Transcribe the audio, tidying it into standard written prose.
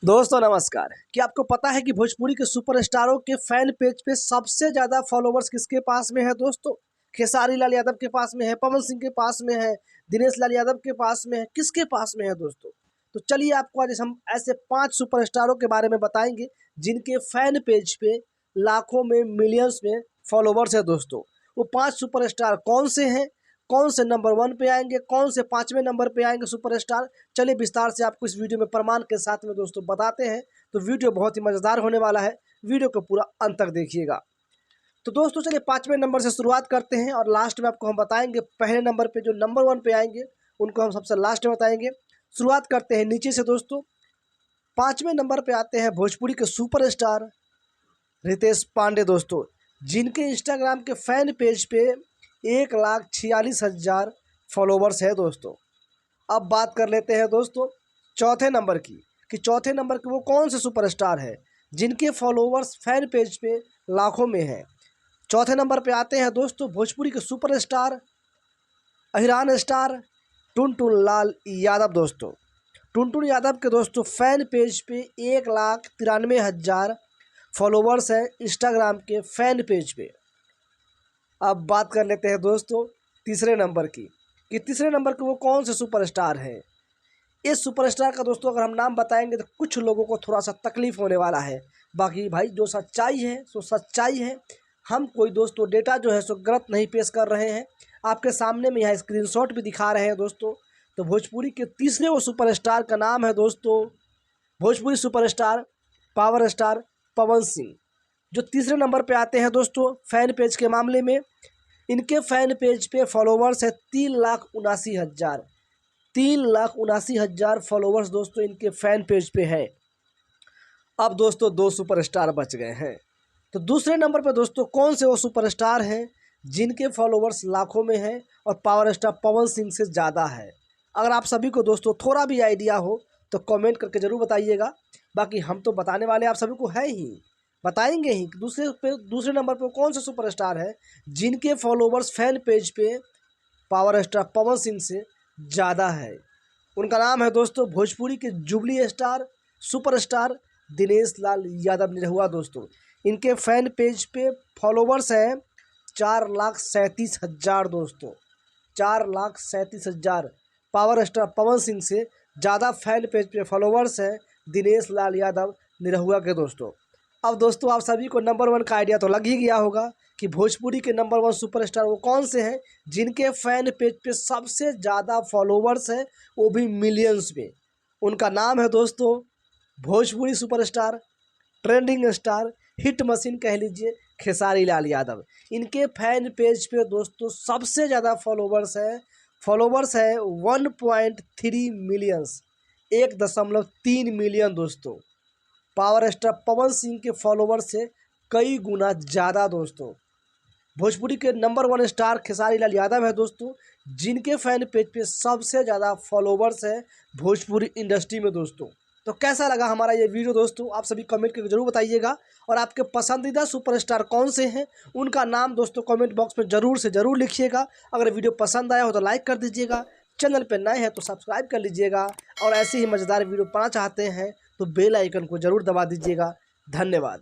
दोस्तों नमस्कार। क्या आपको पता है कि भोजपुरी के सुपरस्टारों के फैन पेज पे सबसे ज़्यादा फॉलोवर्स किसके पास में है दोस्तों? खेसारी लाल यादव के पास में है, पवन सिंह के पास में है, दिनेश लाल यादव के पास में है, किसके पास में है दोस्तों? तो चलिए आपको आज हम ऐसे 5 सुपरस्टारों के बारे में बताएंगे जिनके फैन पेज पे लाखों में, मिलियंस में फॉलोवर्स है दोस्तों। वो 5 सुपरस्टार कौन से हैं? कौन से नंबर 1 पे आएंगे, कौन से 5वें नंबर पे आएंगे सुपरस्टार? चलिए विस्तार से आपको इस वीडियो में प्रमाण के साथ में दोस्तों बताते हैं। तो वीडियो बहुत ही मज़ेदार होने वाला है, वीडियो को पूरा अंत तक देखिएगा। तो दोस्तों चलिए 5वें नंबर से शुरुआत करते हैं और लास्ट में आपको हम बताएंगे पहले नंबर पे जो नंबर 1 पे आएंगे उनको हम सबसे लास्ट में बताएंगे। शुरुआत करते हैं नीचे से दोस्तों। 5वें नंबर पे आते हैं भोजपुरी के सुपरस्टार रितेश पांडे दोस्तों, जिनके इंस्टाग्राम के फैन पेज पे 1,46,000 फॉलोवर्स है दोस्तों। अब बात कर लेते हैं दोस्तों चौथे नंबर की, कि चौथे नंबर के वो कौन से सुपरस्टार है जिनके फॉलोवर्स फैन पेज पे लाखों में हैं। चौथे नंबर पे आते हैं दोस्तों भोजपुरी के सुपरस्टार अहिरान स्टार टुनटुन लाल यादव दोस्तों। टुनटुन यादव के दोस्तों फैन पेज पे 1,93,000 फॉलोवर्स हैं इंस्टाग्राम के फैन पेज पे। अब बात कर लेते हैं दोस्तों तीसरे नंबर की, कि तीसरे नंबर के वो कौन से सुपरस्टार हैं। इस सुपरस्टार का दोस्तों अगर हम नाम बताएंगे तो कुछ लोगों को थोड़ा सा तकलीफ़ होने वाला है। बाकी भाई जो सच्चाई है सो सच्चाई है। हम कोई दोस्तों डेटा जो है सो गलत नहीं पेश कर रहे हैं, आपके सामने में यहाँ स्क्रीनशॉट भी दिखा रहे हैं दोस्तों। तो भोजपुरी के तीसरे वो सुपरस्टार का नाम है दोस्तों Bhojpuri superstar power star Pawan Singh, जो तीसरे नंबर पे आते हैं दोस्तों फैन पेज के मामले में। इनके फैन पेज पे फॉलोवर्स है 3,79,000। 3,79,000 फॉलोवर्स दोस्तों इनके फैन पेज पे है। अब दोस्तों 2 सुपरस्टार बच गए हैं। तो दूसरे नंबर पे दोस्तों कौन से वो सुपरस्टार हैं जिनके फॉलोवर्स लाखों में हैं और पावर स्टार पवन सिंह से ज़्यादा है? अगर आप सभी को दोस्तों थोड़ा भी आइडिया हो तो कमेंट करके ज़रूर बताइएगा। बाकी हम तो बताने वाले आप सभी को है ही, बताएंगे ही कि दूसरे नंबर पे कौन सा सुपरस्टार है जिनके फॉलोवर्स फैन पेज पे पावर स्टार पवन सिंह से ज़्यादा है। उनका नाम है दोस्तों भोजपुरी के jubilee star superstar Dinesh Lal Yadav Nirahua दोस्तों। इनके फैन पेज पे फॉलोवर्स हैं 4,37,000 दोस्तों। 4,37,000 पावर स्टार पवन सिंह से ज़्यादा फैन पेज पे फॉलोवर्स हैं दिनेश लाल यादव निरहुआ के दोस्तों। अब दोस्तों आप सभी को नंबर 1 का आइडिया तो लग ही गया होगा कि भोजपुरी के नंबर 1 सुपरस्टार वो कौन से हैं जिनके फैन पेज पे सबसे ज़्यादा फॉलोवर्स हैं, वो भी मिलियंस में। उनका नाम है दोस्तों Bhojpuri superstar trending star hit machine कह लीजिए खेसारी लाल यादव। इनके फैन पेज पे दोस्तों सबसे ज़्यादा फॉलोवर्स है 1.3 मिलियंस, 1.3 मिलियन दोस्तों। पावर स्टार पवन सिंह के फॉलोवर्स से कई गुना ज़्यादा दोस्तों। भोजपुरी के नंबर 1 स्टार खेसारी लाल यादव है दोस्तों, जिनके फैन पेज पे सबसे ज़्यादा फॉलोवर्स है भोजपुरी इंडस्ट्री में दोस्तों। तो कैसा लगा हमारा ये वीडियो दोस्तों, आप सभी कमेंट करके ज़रूर बताइएगा। और आपके पसंदीदा सुपरस्टार कौन से हैं उनका नाम दोस्तों कमेंट बॉक्स में ज़रूर से ज़रूर लिखिएगा। अगर वीडियो पसंद आया हो तो लाइक कर दीजिएगा, चैनल पर नए हैं तो सब्सक्राइब कर लीजिएगा, और ऐसे ही मज़ेदार वीडियो पाना चाहते हैं तो बेल आइकन को ज़रूर दबा दीजिएगा। धन्यवाद।